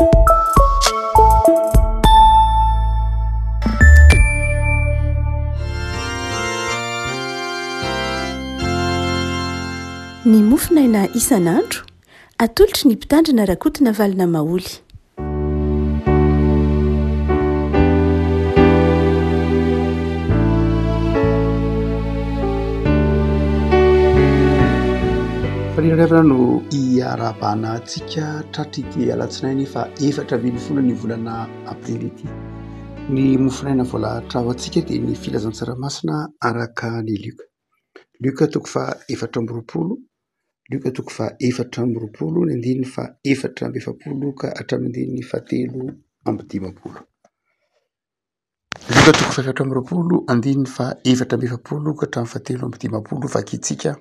Ny mofinaina isan'andro atolotry ny mpitandrina rakotina valina maoly. Fanirana no iarabana antsika tratrity alatsinainy fa 4 ny volana aprily ity. Ny mofinaina voalahatra ao antsika dia ny filazan-tsaramasina araka ny lioka. Lioka toko fa 420, lioka toko fa 420, ny andininy fa 440 ka hatramin'ny fa 350. Lioka toko fa 420, andininy fa 440 ka hatramin'ny fa 350 vakitsika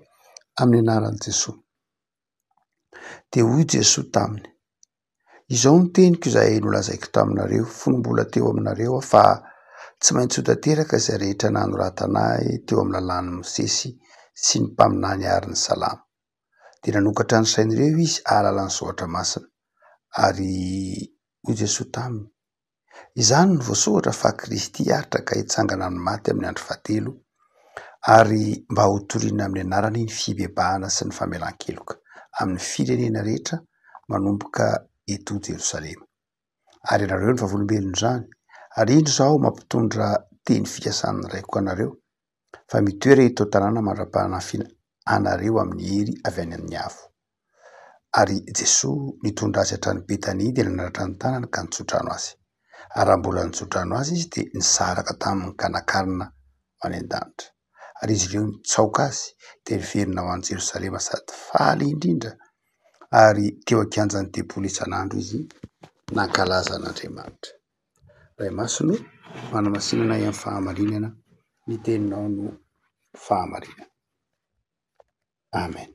amin'ny anaran'i Jesosy. Dia hoy Jesosy taminy: izao ny teniko izay nolazaiko taminareo fonombola teo aminareo fa tsy maintsy ho tanteraka izay rehetra nanoratanahy teo amin'ny lalàn'ny Mosesy sy ny mpaminany ary ny salama. Dia nanokatra ny sain'ireo izy ahalalany zoatra masina. Ary hoy Jesosy taminy: izany no voasoratra fa Kristy haritra ka hitsangana amin'ny maty amin'ny andro fahatelo, ary mba ho toriana amin'ny anarany ny fibebahana sy ny famelan-keloka amin'ny firenena rehetra manomboka eto Jerosalema. Ary ianareo ny vavolombelona izany, ary indro izao mampitondra teny fikasana raiko anareo, fa mitoera eto tanàna mandra-panafiana anareo amin'ny hery avy any amin'ny avo. Ary Jesosy nitondra azy hatrany Betania dia nanaratra ny tanany ka nitsodrano azy. Ary raha mbola nitsodrano azy izy dia nisaraka tamin'ny kanakarina any an-danitra. Ary izy ireo nitsaoka azy dia niverina ho any Jerosalema sady faly indrindra. Ary teo an-kianjan'ny tempôly isan'andro izy nankalaza an'Andriamanitra. Ray masino, manamasinana amin'ny fahamarinana, ny teninao no fahamarinana. Amen.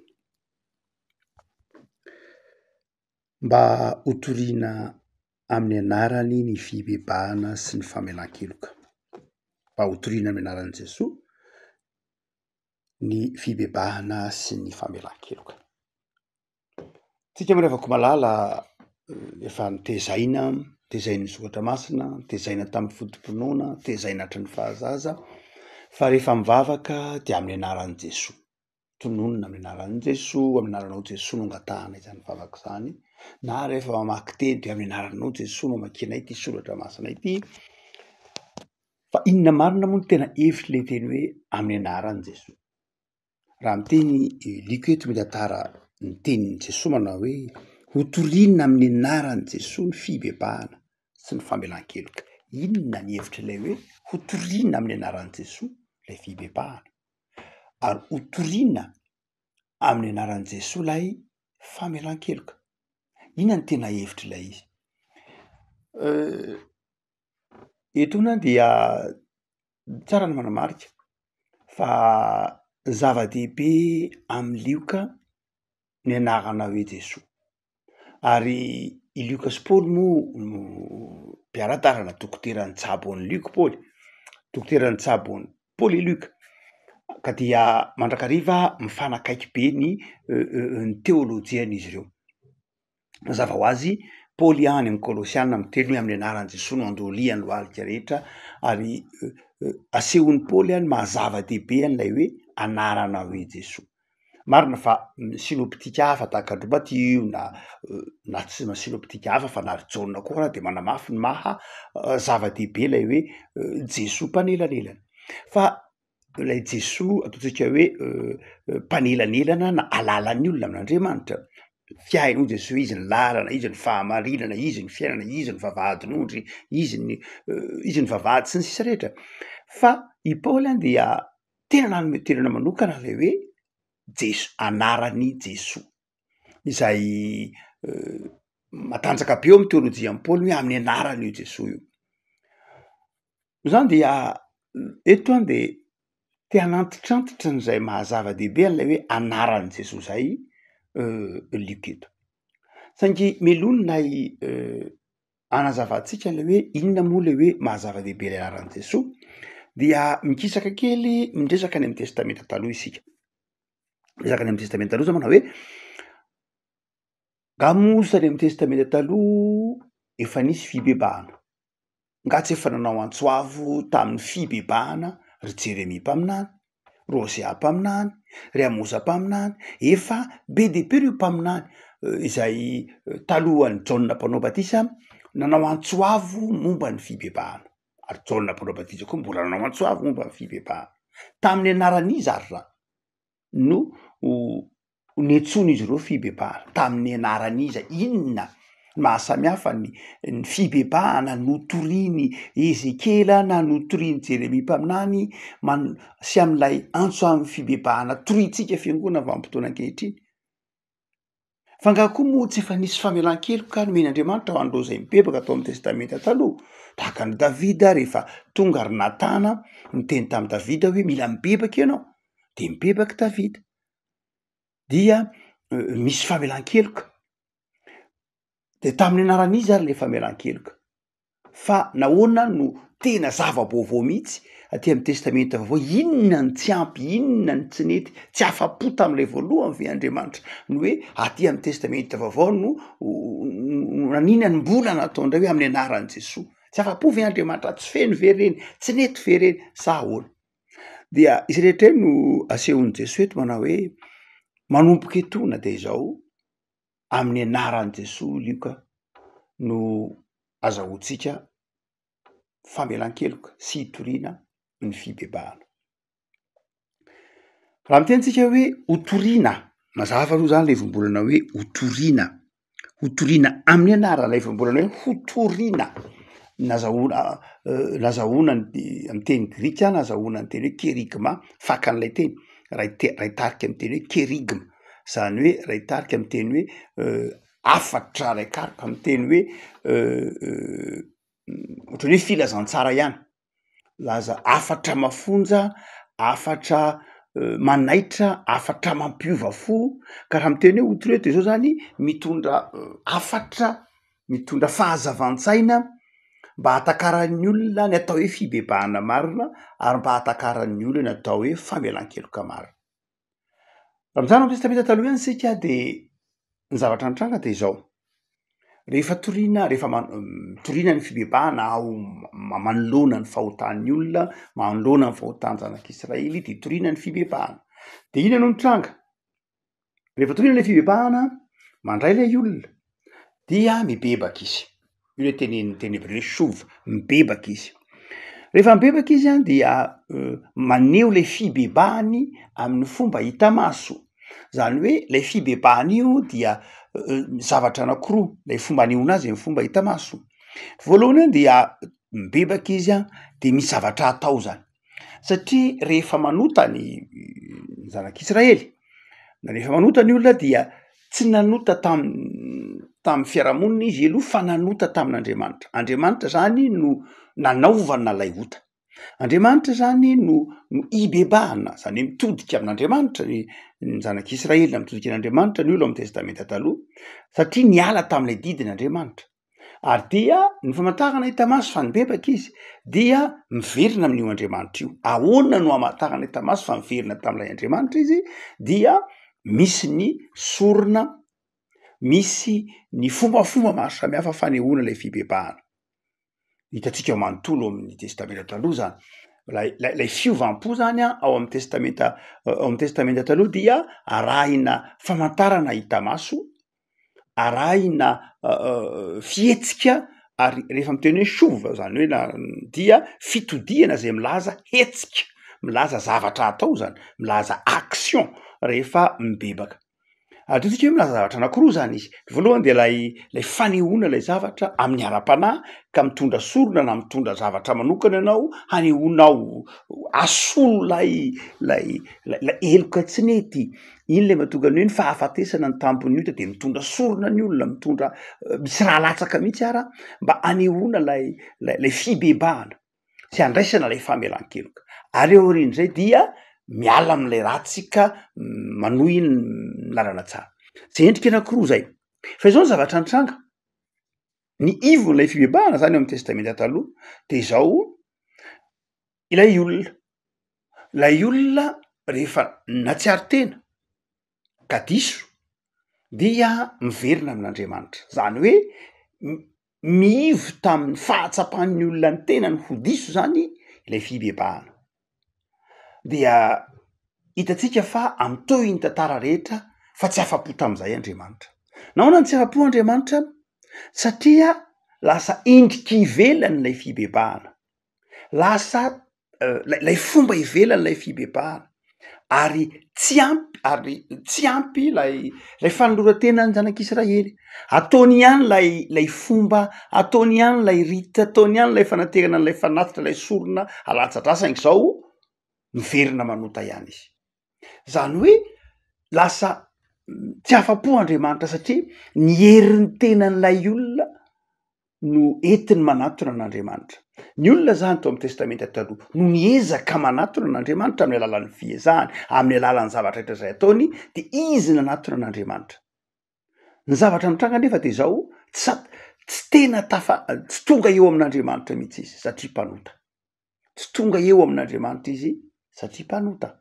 Mba hotoriana amin'ny anarany ny fibebahana sy ny famelan-keloka. Mba hotoriana amin'ny anaran'i Jesosy ny fibebahana sy ny famelan-keloka. Tsika mirevako malala efa nitezaina ny soratra masina, nitezaina tamin'ny fotom-pinoana, nitezaina hatry ny fahazaza, fa rehefa mivavaka dia amin'ny anaran'i Jesosy. Tononona amin'ny anaran'i Jesosy, amin'ny anaranao Jesosy no angatahana izany mivavaka izany. Na rehefa mamaky teny dia amin'ny anaranao Jesosy no amakiana ity soratra masina ity. Fa inona marina moa no tena hevitry ilay teny hoe amin'ny anaran'i Jesosy. Raha miteny liko eto mitantara ny tenin'i Jesosy manao hoe hotoriana amin'ny anaran'i Jesosy ny fibebahana sy ny famelan-keloka. Inona ny hevitra ilay hoe hotoriana amin'ny anaran'i Jesosy ilay fibebahana, ary hotoriana amin'ny anaran'i Jesosy ilay famelan-keloka. Inona ny tena hevitra ilay izy? Etona dia tsara ny manamarika fa zava-dehibe amin'ny lioka ny anarana hoe Jesosy. Ary i Lioka sy Paoly moa no mpiara-dalana dokoteran'ny tsaboan'ny Lioka Paoly. Dokoteran'ny tsaboan'ny Paoly i Lioka. Ka dia mandrakariva mifanakaiky be ny teolojian'izy ireo. Mazava ho azy, Paoly any amin'ny Kolosiana miteny hoe amin'ny anaran'i Jesosy no andoliany lohalika rehetra, ary asehon'ny Paoly any mahazava-dehibe an'ilay hoe anarana hoe Jesosy. Marina fa sinoptika hafa tahaka andro Matio na tsy sinoptika hafa fa na Jaona koa dia manamafy ny maha zava-dehibe ilay hoe Jesosy mpanelanelana. Fa ilay Jesosy ataontsika hoe mpanelanelana na alalan'ny olona amin'Andriamanitra. Fiainao Jesosy, izy ny lalana, izy ny fahamarinana, izy ny fiainana, izy ny vavahadin'ondry, izy ny vavahady sy ny sisa rehetra. Fa i Paoly dia tena nanome toerana manokana ilay hoe Jesosy, anaran'i Jesosy, izay matanjaka be eo amin'ny teolojian'i Paoly hoe amin'ny anaran'io Jesosy io. Izany dia eto dia te hanantitrantitra n'izay mahazava-dehibe an'ilay hoe anaran'i Jesosy zay liko eto. Saingy melonina hanazavantsika ilay hoe inona moa ilay hoe mahazava-dehibe ilay anaran'i Jesosy, dia mikisaka kely mindresaka any amin'ny testamenta taloha isika. Resaka any amin'ny testamenta taloha zao manao hoe gamosany amin'ny testamenta taloha efa nisy fibebahana. Ngatsy efa nanao antsoavo tamin'ny fibebahana ry Jeremia mpaminany, ry Hosea mpaminany, ry Amosa mpaminany, efa be de be reo mpaminany izay talohan'ny Jaona mpanao batisa nanao antsoavo momba ny fibebahana. Ary Jaona mpanao batisa koa mbola nanao antsoavo momba ny fibebahana. Tamin'ny anaran'izy ary ra no niantsona izy ireo fibebahana. Tamin'ny anaran'iza inona mahasamihafa ny fibebahana notoriany Ezekela na notoriany Jeremia mpaminany sy amin'ilay antso amin'ny fibebahana torintsika fiangonana vanim-potoana ankehitriny. Fa nga koa moa tsy efa nisy famelan-keloka nomen'Andriamanitra ho an'ireo izay mibebaka atao amin'ny testamenta taloha. Tahaka ny Davida rehefa tonga ry Natana niteny tamin'i Davida hoe mila mibebaka ianao, de mibebaka Davida. Dia misy famelan-keloka. De tamin'ny anaran'izy ary le famelan-keloka. Fa nahoana no tena zava-baovao mihitsy aty amin'ny testamenta vaovao, inona ny tsy ampy, inona ny tsy nety, tsy afa-po tamin'ilay voalohany ve Andriamanitra no hoe aty amin'ny testamenta vaovao no nanina ny mbola natao indray hoe amin'ny anaran'i Jesosy. Tsy afa-po ve Andriamanitra, tsy feno ve reny, tsy nety ve reny, sa ahoana? Dia izy rehetra no asehon'i Jesosy eto manao hoe manomboka etona de izao amin'ny anaran'i Jesosy lioka no azahoantsika famelan-keloka sy hitoriana ny fibebahana. Raha mitentsika hoe hotoriana, mazava aloha zany le vombolana hoe hotoriana, hotoriana amin'ny anarana, ilay vombolana hoe hotoriana, nazahoana amin'ny teny grika, nazahoana ny teny hoe kerigma, fakan'ilay teny, raha hitarika amin'ny teny hoe kerigma, zany hoe raha hitarika amin'ny teny hoe afatra, raha hitarika amin'ny teny hoe ohatran'ny hoe filazantsara ihany, laza afatra mafonja, afatra manaitra, afatra mampiova fo, ka raha miteny hoe hotoriana de zao zany mitondra afatra, mitondra fahazavan-tsaina mba hatakaran'ny olona ny atao hoe fibebahana marina ary mba hatakaran'ny olona ny atao hoe famelan-keloka marina. Raha mizana amin'ny testamenta taloha ihany isika de ny zavatra nitranga de izao. Rehefa toriana, rehefa toriana ny fibebahana ao manoloana ny fahotan'ny olona, manoloana ny fahotan'ny zanak'Israely de toriana ny fibebahana. De ina no nitranga? Rehefa toriana ilay fibebahana, mandray ilay olona dia mibebaka izy. Io le teny hebreo shov, mibebaka izy. Rehefa mibebaka izy a dia maneho le fibebahany amin'ny fomba hita maso. Zany hoe lay fibebahana io dia zavatra anankiroa, lay fomba anehoana azy amin'ny fomba hita maso. Voalohany dia mibebaka izy a de misy zavatra atao zany. Satria rehefa manota ny zanak'Israely, na rehefa manota ny olona dia tsy nanota tamin'ny fiarahamonina izy aloha fa nanota tamin'Andriamanitra. Andriamanitra zany no nanaovana lay ota. Andriamanitra zany no ibebahana, zany hoe mitodika amin'Andriamanitra ny zanak'Israely mitodika amin'Andriamanitra ny olo amin'ny testamenta taloha, satria niala tamin'ilay didin'Andriamanitra. Ary dia ny famantarana hita maso fa mibebaka izy dia miverina amin'io Andriamanitra io. Ahoana no hamantarana hita maso fa miverina tamin'ilay Andriamanitra izy? Dia misy ny sorona, misy ny fombafomba maro samihafa fanehoana ilay fibebahana. Hitantsika ao manontolo amin'ny testamenta taloha zany. Lay fiovam-po zany ao amin'ny testamenta taloha dia arahina famantarana hita maso, arahina fihetsika, ary rehefa miteny hoe shov zany hoe dia fitodiana zay milaza hetsika, milaza zavatra atao zany, milaza action rehefa mibebaka. Ary totsika hoe milaza zavatra anankiroa zany izy. Voalohany de lay fanehoana lay zavatra amin'ny ara-panahy ka mitondra sorona na mitondra zavatra manokana ianao hanehoanao asolo lay eloka tsy nety. Iny le mahatonga ny hoe ny fahafatesana ny tambon'ny ota de mitondra sorona ny olona, mitondra misy raha latsaka mihitsy ara mba hanehoana lay fibebahana sy handraisana lay famelan-keloka. Ary eo aorian'izay dia miala amin'ilay ratsy ka manohy ny lalana tsara. Zay endrika anankiroa zay. Fa izao ny zavatra nitranga. Ny ivon'ilay fibebahana zany amin'ny testamenta taloha de izao ilay olona. Lay olona rehefa natsiaro tena ka diso dia miverina amin'Andriamanitra. Zany hoe miivo tamin'ny fahatsapan'ny olona ny tenany ho diso zany ilay fibebahana. Dia hitatsika fa am'teo iny tantara rehetra fa tsy afa-po tam'izay Andriamanitra. Nahoana ny tsy afa-po Andriamanitra? Satria lasa endriky ivelany lay fibebahana, lasa lay fomba ivelan'lay fibebahana, ary tsy ampy lay fanoloran-tenany zanak'Israely. Ataony ihany lay fomba, ataony ihany lay rite, ataony ihany lay fanaterana an'lay fanatitra, lay sorona alatsadrasana zao miverina manota ihany izy. Zany hoe lasa tsy afa-po Andriamanitra satria ny herin'ny tenan'lay olona no entiny manatona an'Andriamanitra. Ny olona zany tao amy testamenta taloha no niezaka manatona an'Andriamanitra amin'ny alalan'ny fiezahany, amin'ny alalan'ny zavatra rehetra zay ataony, de izy nanatona an'Andriamanitra. Ny zavatra mitranga nefa de zao tsy tena tsy tonga eo amin'Andriamanitra mihitsy izy satria mpanota. Tsy tonga eo amin'Andriamanitra izy satria mpanota.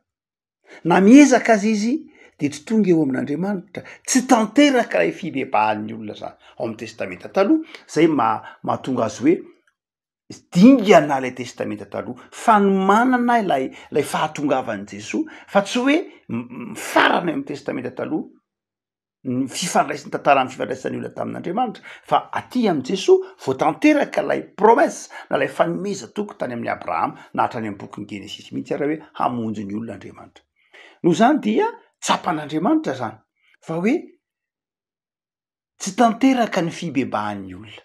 Na miezaka azy izy de tsy tonga eo amin'Andriamanitra, tsy tanteraka lay fibebahan'ny olona zany. Ao amy testamenta taloha zay mahatonga azy hoe dingana lay testamenta taloha, fa ny manana lay fahatongavan'i Jesoa, fa tsy hoe farany amy testamenta taloha ny fifandraisany tantarany fifandraisan'ny olona tamin'Andriamanitra, fa aty amy Jesoa vao tanteraka lay promesse na lay fanomeza toko tany amin'ny Abrahama na hatrany amy bokin'ny Genesis mihitsy ara hoe hamonjy ny olona Andriamanitra. Noho zany dia tsapan'Andriamanitra zany, fa hoe tsy tanteraka ny fibebahan'ny olona.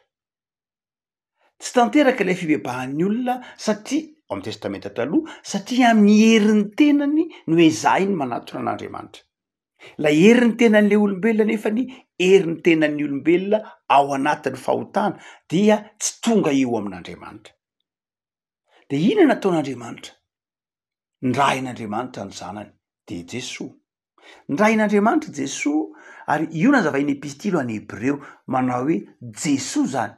Tsy tanteraka ilay fibebahan'ny olona satria ao amy testamenta taloha, satria amin'ny herin'ny tenany no ezahiny manatona an'Andriamanitra. Lay herin'ny tenan'le olombelona nefa ny herin'ny tenan'ny olombelona ao anatin'ny fahotana dia tsy tonga eo amin'Andriamanitra. De ina nataon'Andriamanitra? Ndrahin'Andriamanitra ny zanany, de Jesoa. Ndrahin'Andriamanitra Jesoa, ary io nazavainy epistily any Hebreo manao hoe Jesoa zany,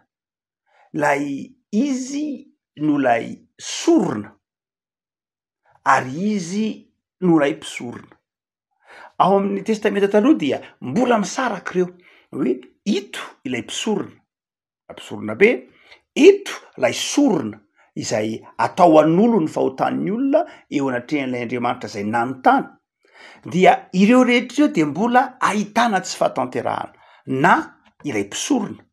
lay izy no lay sorona, ary izy no lay mpisorona. Ao amin'ny testamenta taloha dia mbola misaraka reo hoe ito ilay mpisorona be, ito lay sorona izay atao an'olo ny fahotan'ny olona eo anatrehan'ilay Andriamanitra zay nanontany. Dia ireo rehetra ireo de mbola ahitana tsy fahatanterahana, na ilay mpisorona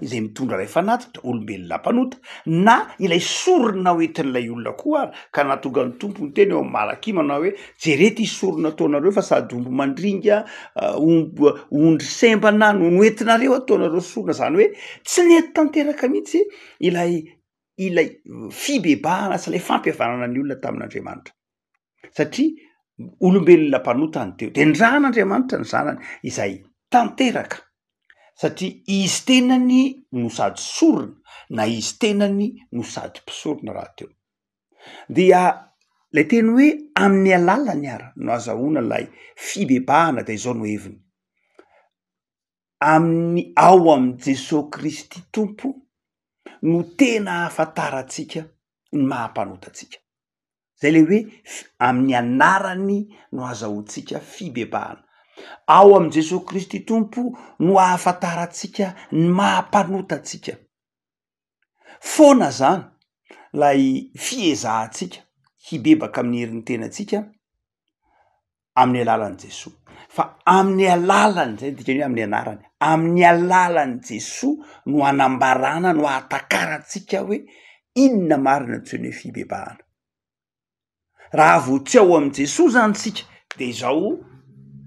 izay mitondra lay fanatitra, olombelona mpanota, na ilay sorona hoentin'ilay olona koa ary, ka nahatonga ny tompo ny teny eo amy Malaki manao hoe jerety sorona ataonareo fa sady omby mandringa, ondry sembana no noentinareo ataonareo sorona. Zany hoe tsy nety tanteraka mihitsy ilay fibebahana sy lay fampihavanana ny olona tamin'Andriamanitra, satria olombelona mpanota ny teo. De ndrahan'Andriamanitra ny zanany izay tanteraka, satria izy tenany no sady sorona, na izy tenany no sady mpisorona raha teo. Dia lay teny hoe amin'ny alalany ara no azahoana lay fibebahana, de izao no heviny. Ao amy Jesosy Kristy Tompo no tena ahafantarantsika ny mahampanotatsika. Zay le hoe amin'ny anarany no azahoantsika fibebahana. Ao amy Jesosy Kristy Tompo no ahafantarantsika ny mahampanotatsika. Foana zany lay fiezahantsika hibebaka amin'ny herin'ny tenantsika amin'ny alalan'i Jesoa. Fa amin'ny alalany, zay dikany hoe amin'ny anarany, amin'ny alalan'i Jesoa no anambarana, no ahatakarantsika hoe inona marina antsoina hoe fibebahana. Raha vao tsy ao amy Jesoa zany tsika, de zao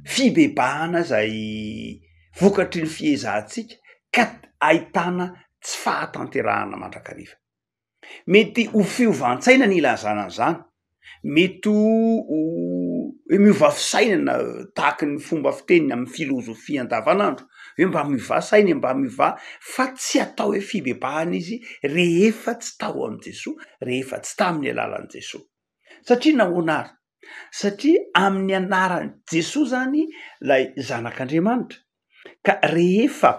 fibebahana zay vokatry ny fiezahantsika ka ahitana tsy fahatanterahana mandrakariva. Mety ho fiovantsaina ny ilazana an'izany, mety hoe miova fisainana tahaky ny fomba fiteniny amy filozofia andavanandro, hoe mba miova saina, mba miova, fa tsy atao hoe fibebahana izy rehefa tsy tao amy Jesoa, rehefa tsy tamin'ny alalan'i Jesoa. Satria nahoana ary? Satria amin'ny anaran'i Jesoa zany lay zanak'Andriamanitra, ka rehefa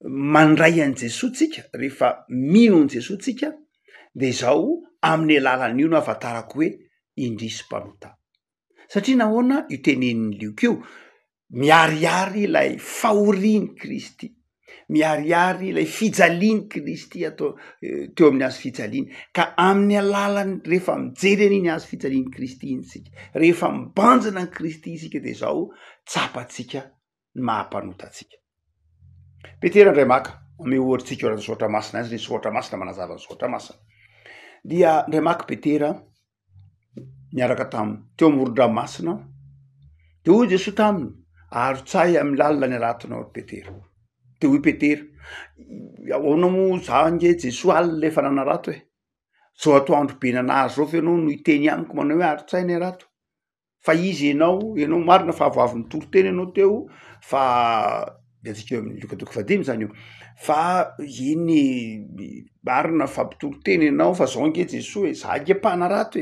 mandray an' Jesoa tsika, rehefa mino an' Jesoa tsika, de zao amin'ny alalan'io no ahafantarako hoe indrisy mpanota. Satria nahoana io tenenin'ny lioko io, miariary lay fahorian'i Kristy, miariary ilay fijaliany Kristy atao teo amin'ny azo fijaliany ka amin'ny alalany rehefa mijery an'iny azo fijaliany Kristy iny sika rehefa mibanjina ny Kristy isika de zao tsapatsika ny mahampanotatsika. Petera ndray maka ame ohatritsika ora soatra masina azy le soatra masina manazava ny soatra masina dia ndray maka Petera miaraka teo amoron-dranomasina de hoy Jesosy taminy arotsay amin'ny lalina ny aratonao Petera. De hoy Petera ahoana mo za nge Jesosy alina le efa nanarato zao atoandro be nanazy zao fa ianao no iteny amiko manao hoe arotsay ny arato fa izy ianao marina fa avoavy nitoro-teny ianao teo fa atsika eo amin'ny Luka 5 zany io fa iny marina fa mpitoro-teny ianao fa zao nge Jesosy za nge mpanarato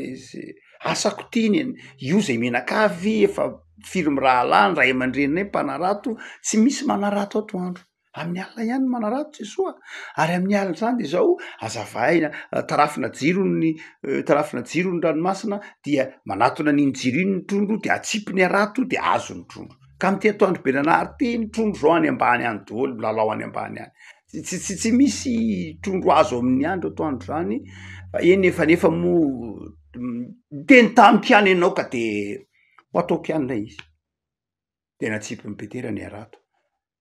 asako tiny io zay menakavy efa firy mirahalahy ray aman-dreniny mpanarato tsy misy manarato atoandro amin'ny alina ihany manarato Jesosy ary amin'ny alina zany de zao azavaina tarafina jirony ranomasina dia manatona n'iny jiro iny ny trondro de atsipiny arato de azo ny trondro ka am'ty atoandro be nanary ty ny trondro zao any ambany any daholo milalao any ambany any tsy misy trondro azo amin'ny andro atoandro zany fa eny efa mo teny tamiko ihany ianao ka de ho ataoko ihany lay izy de natsipiny Petera ny arato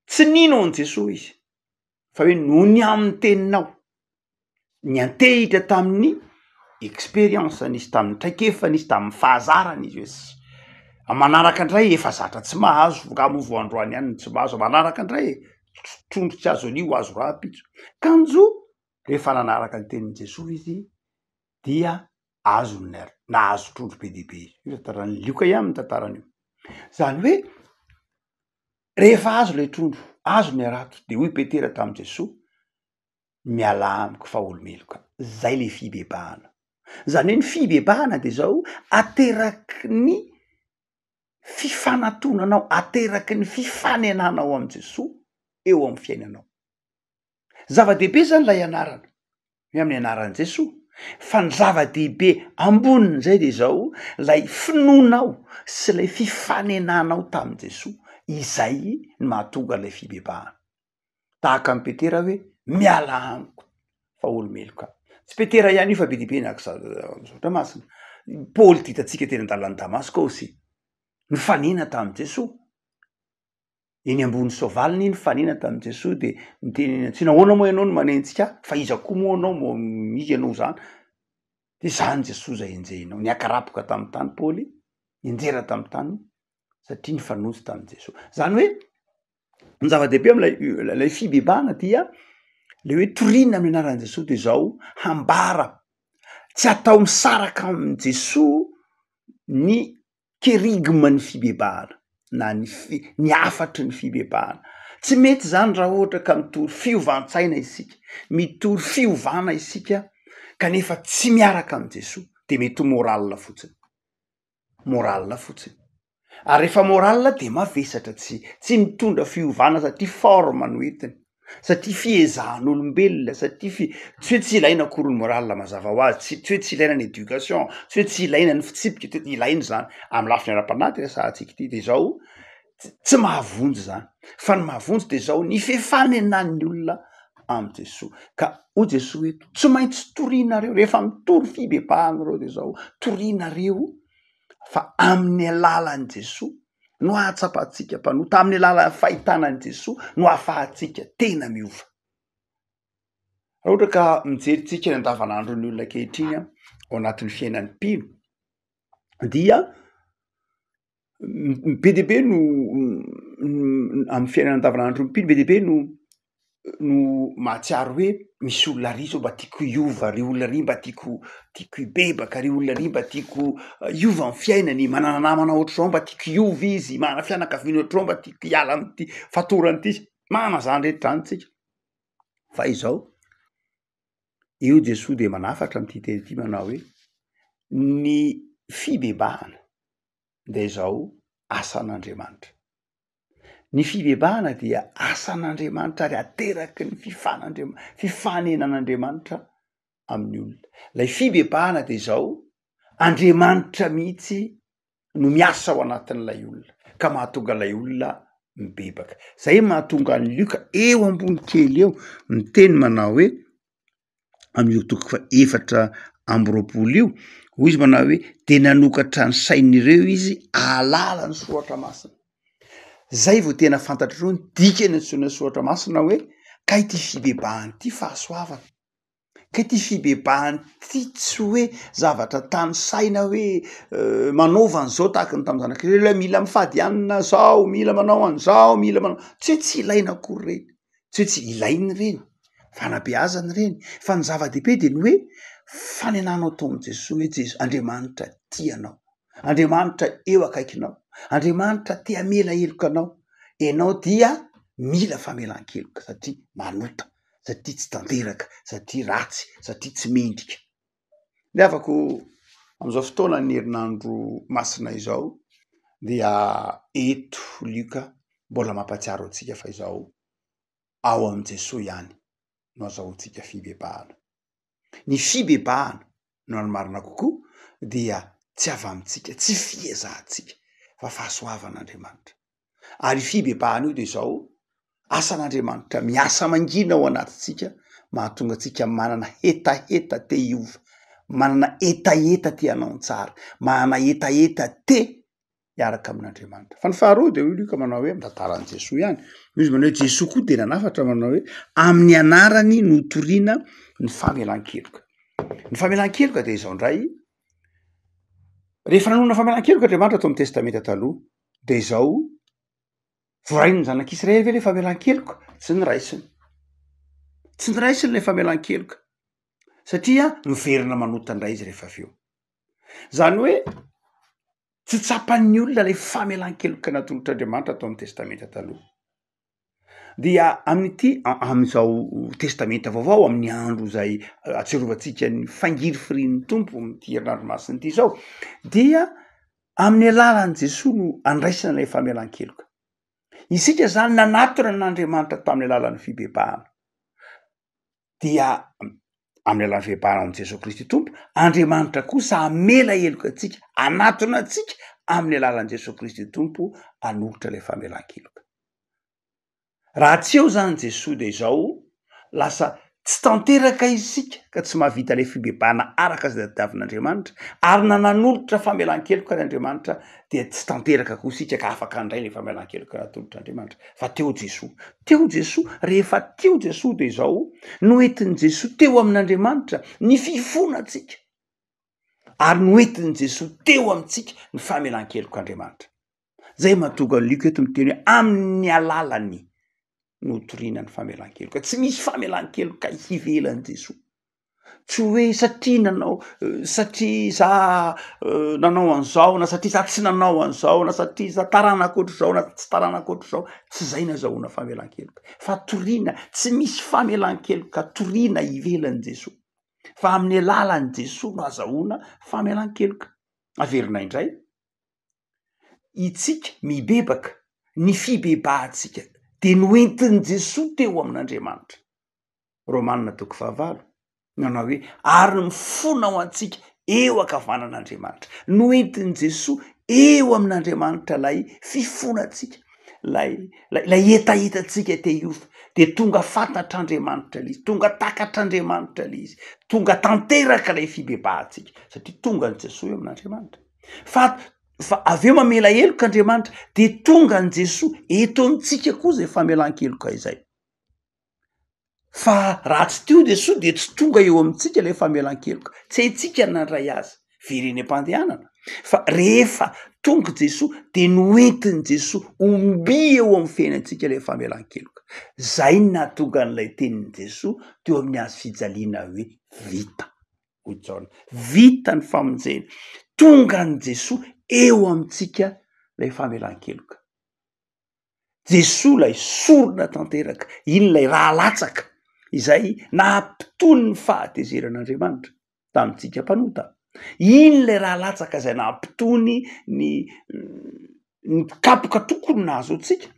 tsy nino an Jesosy izy fa hoe noho ny amin'ny teninao ny antehitra tamin'ny expérience nisy tamin'ny traikefa nisy tamin'ny fahazarany izy hoe manaraka indray efa zatra tsy mahazo vokamo androany ihany tsy mahazo manaraka indray trondro tsy azo anio azo raha-pitso kanjo rehefa nanaraka ny tenin'i Jesosy izy dia azo nahazo trondro be dehibe io tantarany Lioka ihany ny tantarany io zany hoe rehefa azo le trondro azo ny arato de hoy Petera tamin'i Jesosy miala amiko fa olomeloka zay le fibebahana zany hoe ny fibebahana de zao ateraky ny fifanatonanao ateraky ny fifanenanao am' Jesosy eo amin'ny fiainanao zava-dehibe zany lay anarana hoe amin'ny anaran'i Jesosy fa ny zava-dehibe amboniny zay de zao lay finoanao sy lay fifanenanao tamin'i Jesosy izay ny mahatonga lay fibebahana tahaka amin'ny Petera hoe miala amiko fa olomeloka tsy Petera ihany io fa be dehibe soatra masina Paoly ditatsika teny an-dalana Damaska aussi nifanena tamin'i Jesosy eny ambony soavaliny nifanena tamin'i Jesosy de miteny tsy nahoana moa ianao no manentsika fa iza koa moa anao mo misy ianao zany de zany Jesosy zay enjehinao niakarapoka tamin'ny tany Paoly enjera tamin'ny tany satria nifanozy tamin'i Jesosy zany hoe ny zava-dehibe am'lay fibebahana dia le hoe torina amin'ny anaran'i Jesosy de zao hambara tsy atao misaraka amin'ny Jesosy ny kerigma ny fibebahana na ny afatry ny fibebahana tsy mety zany raha ohatra ka mitory fiovantsaina isika mitory fiovana isika kanefa tsy miaraka amin'ny Jesosy de mety moralina fotsiny ary rehefa moralina de mavesatra tsy mitondra fiovana satria forme no entiny satria fiezahan'olombelona satria tsy hoe tsy ilaina akory ny moralina mazava ho azy tsy hoe tsy ilaina ny éducation tsy hoe tsy ilaina ny fitsipika ty ilaina zany amin'ny lafiny ara-panahy resahantsika ity de zao tsy mahavonjy zany fa ny mahavonjy de zao ny fifanenan'ny olona am' Jesosy ka ho Jesosy hoe tsy maintsy torianareo rehefa mitory fibebahana reo de zao torianareo fa amin'ny alalan'i Jesosy no ahatsapatsika mpanota amin'ny alalan'ny fahitanan'i Jesosy no ahafahatsika tena miova raha ohatra ka mijeritsika ny andavanandro ny olona ankehitriny ao anatin'ny fiainan'ny mpino dia be dehibe no amin'ny fiainana andavanandro mpino be dehibe no mahatsiaro hoe misy olona ry zao mba tiako iova ry olona ry mba tiako ibebaka ry olona ry mba tiako iova amin'ny fiainany manana namana ohatr'izao mba tiako iova izy manana fianakaviana ohatr'izao mba tiako hiala amin'ity fatoranyity manana zany rehetra zany tsika fa izao io Jesosy de manafatra amin'ity teny ity manao hoe ny fibebahana de zao asan'Andriamanitra ny fibebahana dia asan'Andriamanitra ary ateraky ny fifanenan'Andriamanitra amin'ny olona lay fibebahana de zao Andriamanitra mihitsy no miasa ao anatin'ilay olona ka mahatonga lay olona mibebaka. Zay mahatonga ny Lioka eo ambony kely eo miteny manao hoe amin'io toko fa 4:20 io, hoy izy manao hoe de nanokatra ny sain'ireo izy alala ny soratra masina. Zay vao tena fantatrareo ny dikany antsoina soratra masina hoe ka ity fibebahany ity fahasoavana, ka ity fibebahany ity tsy hoe zavatra tany saina hoe manaova an'izao tahaka ny tamin'ny zanak'Israely mila mifady anina zao, mila manao an'izao, mila manao, tsy ilaina akory reny, tsy ilainy reny, fanabeazany reny, fa ny zava-dehibe de ny hoe fanenanao tao am' Jesosy hoe Jesosy, Andriamanitra tia anao, Andriamanitra eo akaikinao, Andriamanitra te hamela heloka anao, ianao dia mila famelan-keloka satria manota, satria tsy tanteraka, satria ratsy, satria tsy mendrika. Le afako am'izao fotoana ny herinandro masina izao dia eto Lioka mbola mampatsiaro antsika fa izao ao am' Jesosy ihany no azahoantsika fibebahana. Ny fibebahana no any marina kokoa dia tsy avy amintsika, tsy fiezahantsika fa fahasoavan'Andriamanitra. Ary fibebahana io de zao asan'Andriamanitra miasa mangina ao anatintsika, mahatonga antsika manana hetaheta te hiova, manana hetaheta te hanao ny tsara, manana hetaheta te hiaraka amin'Andriamanitra. Fa ny faharoa de hoy Lioka manao hoe am'tantaran'i Jesosy ihany, izy manao hoe Jesosy koa de nanafatra manao hoe amin'ny anarany no toriana ny famelan-keloka. Ny famelan-keloka de izao ndray, rehefa nanona famelan-keloka Andriamanitra tao amin'ny testamenta taloha de izao voarainy ny zanak'Israely ve le famelan-keloka? Tsy niraisiny, tsy niraisiny le famelan-keloka satria miverina manota indray izy rehefa avy eo. Zany hoe tsy tsapan'ny olona le famelan-keloka natolotr'Andriamanitra tao amin'ny testamenta taloha. Dia amin'ity am'izao testamenta vaovao, amin'ny andro zay atsiarovantsika ny fangiry firian'ny tompo am'ty herinandro masina ity zao, dia amin'ny alalan'i Jesosy no andraisana le famelan-keloka. Isika zany nanatona n'Andriamanitra tamin'ny alalan'ny fibebahana. Dia amin'ny alalan'ny fibebahana amin'i Jesosy Kristy tompo, Andriamanitra kosa hamela heloka antsika, anatona antsika amin'ny alalan'i Jesosy Kristy tompo hanolotra le famelan-keloka. Raha tsy eo zany Jesosy de izao lasa tsy tanteraka isika ka tsy mahavita le fibebahana araka izay tadiavin'Andriamanitra, ary nanolotra famelan-keloka n'Andriamanitra dia tsy tanteraka koa isika ka afaka handray le famelan-keloka natolotr'Andriamanitra. Fa teo Jesosy, rehefa teo Jesosy de izao noentin'i Jesosy teo amin'Andriamanitra ny fifonantsika, ary noentin'i Jesosy teo amintsika ny famelan-kelok'Andriamanitra. Zay mahatonga ny Lioka eto miteny hoe amin'ny alalany no toriana ny famelan-keloka. Tsy misy famelan-keloka hivelan'i Jesosy. Tsy hoe satria nanao, satria za nanao an'izao, na satria za tsy nanao an'izao, na satria za tarana akoatr'izao, na tsy tarana akoatr'izao, tsy zay nazahoana famelan-keloka. Fa toriana, tsy misy famelan-keloka toriana hivelan'i Jesosy. Fa amin'ny alalan'i Jesosy no azahoana famelan-keloka. Averina indray, itsika mibebaka, ny fibebahantsika de noentin'i Jesosy teo amin'Andriamanitra. Romanina 5:9 manao hoe ary mifona ao antsika eo ankavanan'Andriamanitra. Noentin'i Jesosy eo amin'Andriamanitra lay fifonantsika, lay hetahetatsika te hiova, de tonga fantatr'Andriamanitra l'izy, tonga takatr'Andriamanitra l'izy, tonga tanteraka lay fibebahantsika satria tonga ny Jesosy eo amin'Andriamanitra. Fa avy eo mamela heloka Andriamanitra de tonga ny Jesosy eto amintsika koa zay famelan-keloka izay. Fa raha tsy teo Jesosy de tsy tonga eo amintsika le famelan-keloka, tsy haintsika nandray azy very eny am-pandehanana. Fa rehefa tonga Jesosy de noentin'i Jesosy omby eo amin'ny fiainantsika le famelan-keloka. Zay no nahatonga an'ilay tenin'i Jesosy teo amin'ny hazo fijaliana hoe vita. Vita ny famonjena. Tonga ny Jesosy eo amintsika lay famelan-keloka. Jesosy lay sorona tanteraka, iny lay raha latsaka izay nahampitony ny fahatezeran'Andriamanitra tamintsika mpanota. Iny lay raha latsaka izay nahampitony ny kapoka tokony nahazo antsika,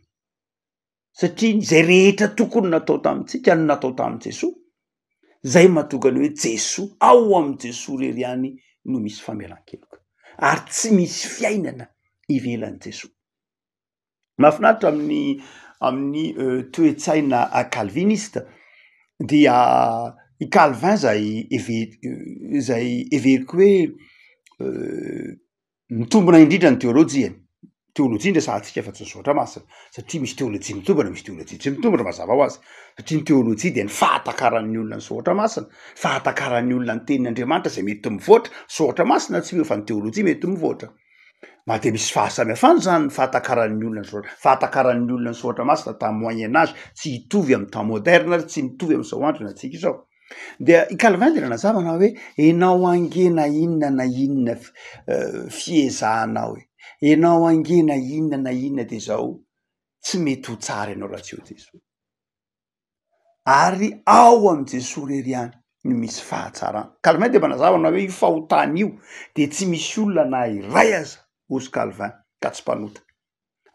satria zay rehetra tokony natao tamintsika no natao tamin'i Jesosy. Zay mahatonga ny hoe Jesosy, ao am' Jesosy rery ihany no misy famelan-keloka, ary tsy misy fiainana ivelan'i Jesosy. mahafinaritra amin'ny toetsaina calviniste dia i Calvin zay everiko hoe mitombona indrindra ny teolojiany teolojia ndre sahatsika fa tsy zoatra masina satria misy teolojia mitombona misy teolojia tsy mitombona mazava ho azy satria ny teolojia dia ny fahatakarany olona ny soatra masina fahatakarany olona ny tenin'Andriamanitra zay mety mivoatra soatra masina tsy fa ny teolojia mety mivoatra ma de misy fahasamihafany zany ny fahatakarany olona ny soatra fahatakarany olona ny soatra masina tamin'ny moyen âge tsy hitovy amin'ny temps moderne ary tsy mitovy amin'izao andro na antsika izao dia i Calvin dia nanazavana hoe enao angena inona na inona fiezahanao enao angena inona na inona de zao tsy mety ho tsara ianao raha tsy eo Jesosy ary ao am' Jesosy rery ihany no misy fahatsarana Calvin de manazavana hoe io fahotana io de tsy misy olona na iray aza ozy Calvin ka tsy mpanota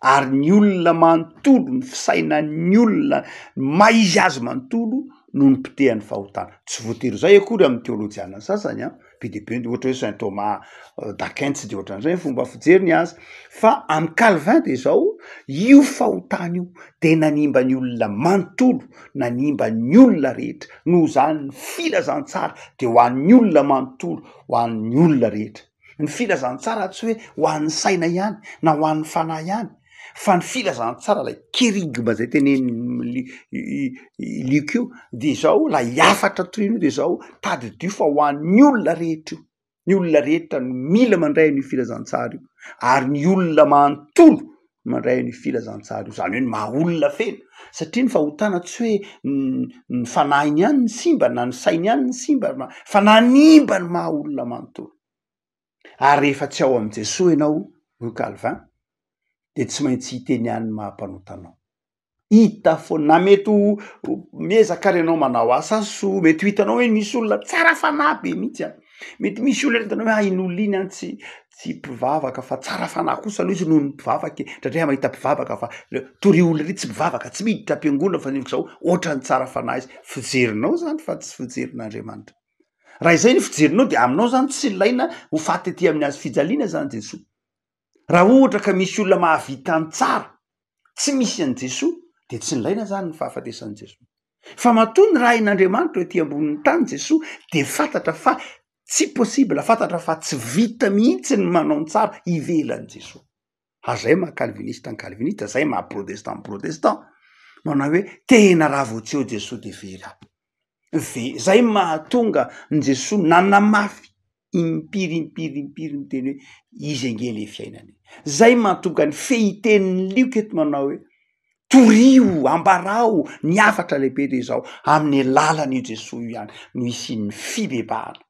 ary ny olona manontolo ny fisainan'ny olona maizy azy manontolo no ny mpitehan'ny fahotana tsy voatery zay akory amin'ny teolojiana sasany be de be ohatra hoe Saint Thomas d'Aquin tsy de ohatran'izay fomba fijeriny azy fa amin'ny Calvin de zao io fahotana io de nanimba ny olona manontolo nanimba ny olona rehetra noho zany ny filazantsara de ho an'ny olona manontolo ho an'ny olona rehetra ny filazantsara tsy hoe ho an'ny saina ihany na ho an'ny fanahy ihany fa ny filazantsara lay kerigma zay teneny liko io de zao la iafatra trino de zao tady dio fa ho an'ny olona rehetra io ny olona rehetra no mila mandray ny filazantsara io ary ny olona manontolo mandray ny filazantsara io zany hoe ny maha olona feno satria ny fahotana tsy hoe ny fanahiny ihany ny simba na ny sainy ihany ny simba fa nanimba ny maha olona manontolo ary rehefa tsy ao am' Jesosy ianao ho Calvin de tsy maintsy hitenian'ny mahampanotanao hita foana na mety miezaka ary ianao manao asa so mety ho hitanao hoe misy olona tsara fanahy be mihitsy mety misy olona hitanao hoe in'olona iny any tsy mpivavaka fa tsara fanahy kosa aloha izy noho ny mpivavaka satria mahita mpivavaka fa tory olona ry tsy mpivavaka tsy miditra am-piangonana fa niko zao ohatra ny tsara fanahy izy fijerinao zany fa tsy fijerin'Andriamanitra raha izay ny fijerinao de aminao zany tsy ilaina ho faty aty amin'ny azy fijaliana zany Jesosy raha ohatra ka misy olona mahavita ny tsara tsy misy an' Jesosy de tsy nilaina zany ny fahafatesan'i Jesosy fa matoa ny raha in'Andriamanitra ety ambonin'ny tany Jesosy de fantatra fa tsy possible fantatra fa tsy vita mihitsy ny manao ny tsara ivelan'i Jesosy azay maha calviniste ny calviniste zay maha protestant ny protestant manao hoe tena raha vao tsy eo Jesosy de very zay mahatonga ny Jesosy nanamafy impiry miteny hoe izy ange le fiainany zay mahatonga ny fehiten'ny lioka eto manao hoe torio ambarao ny afatra lehibe de zao amin'ny lalany io Jesosy io ihany no isin'ny fibebahana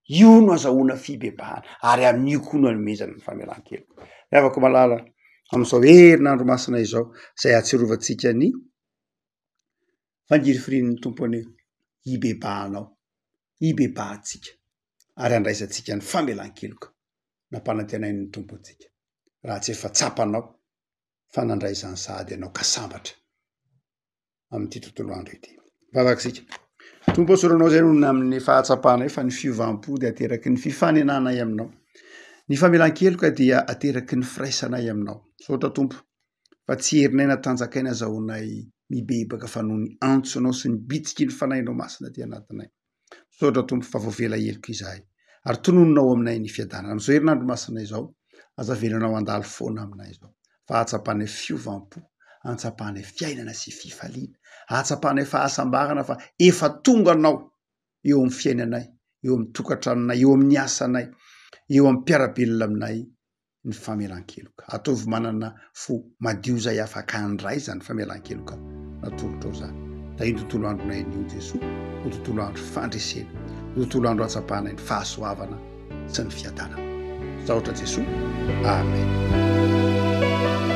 io no azahoana fibebahana ary amin'io koa no anomezana ny famelan-kely afaka malala am'izao herinandro masina izao zay ahatsiarovantsika ny fangiry firin'ny tompony hibebahanao hibebahantsika ary andraisantsika ny famelan-keloka nampanantenain'ny tompontsika raha tsy efa tsapanao fa nandray zany sahady ianao ka sambatra amin'ity tontolo andro ity vavakasika tompo soranao zay no amin'ny fahatsapana fa ny fiovampo de ateraky ny fifanenanay aminao ny famelan-keloka dia ateraky ny firaisanay aminao sotra tompo fa tsy herinay na tanjakaina azahoanay mibebaka fa noho ny antsonao sy ny bitsiky ny fanainao masina ty anatinay sotra tompo fa voavela heloko izahay ary tonononao aminay ny fiadanana am'izao herinandro masina izao azavelanao andalo foana aminay izao fa atsapanay fiovampo antsapanay fiainana sy fifaliana atsapanay fahasambarana fa efa tonga anao eo amin'ny fiainanay eo amin'ny tokantranonay eo amin'ny asanay eo amin'ny mpiarabelona aminay ny famelan-keloka ataovy manana fo madio zay afaka andray zany famelan-keloka natolotrao zany da iny tontolo andronay nio Jesosy ho tontolo andro fandresena ho tontolo andro atsapanay ny fahasoavana sy ny fiadanana zahotra Jesosy amen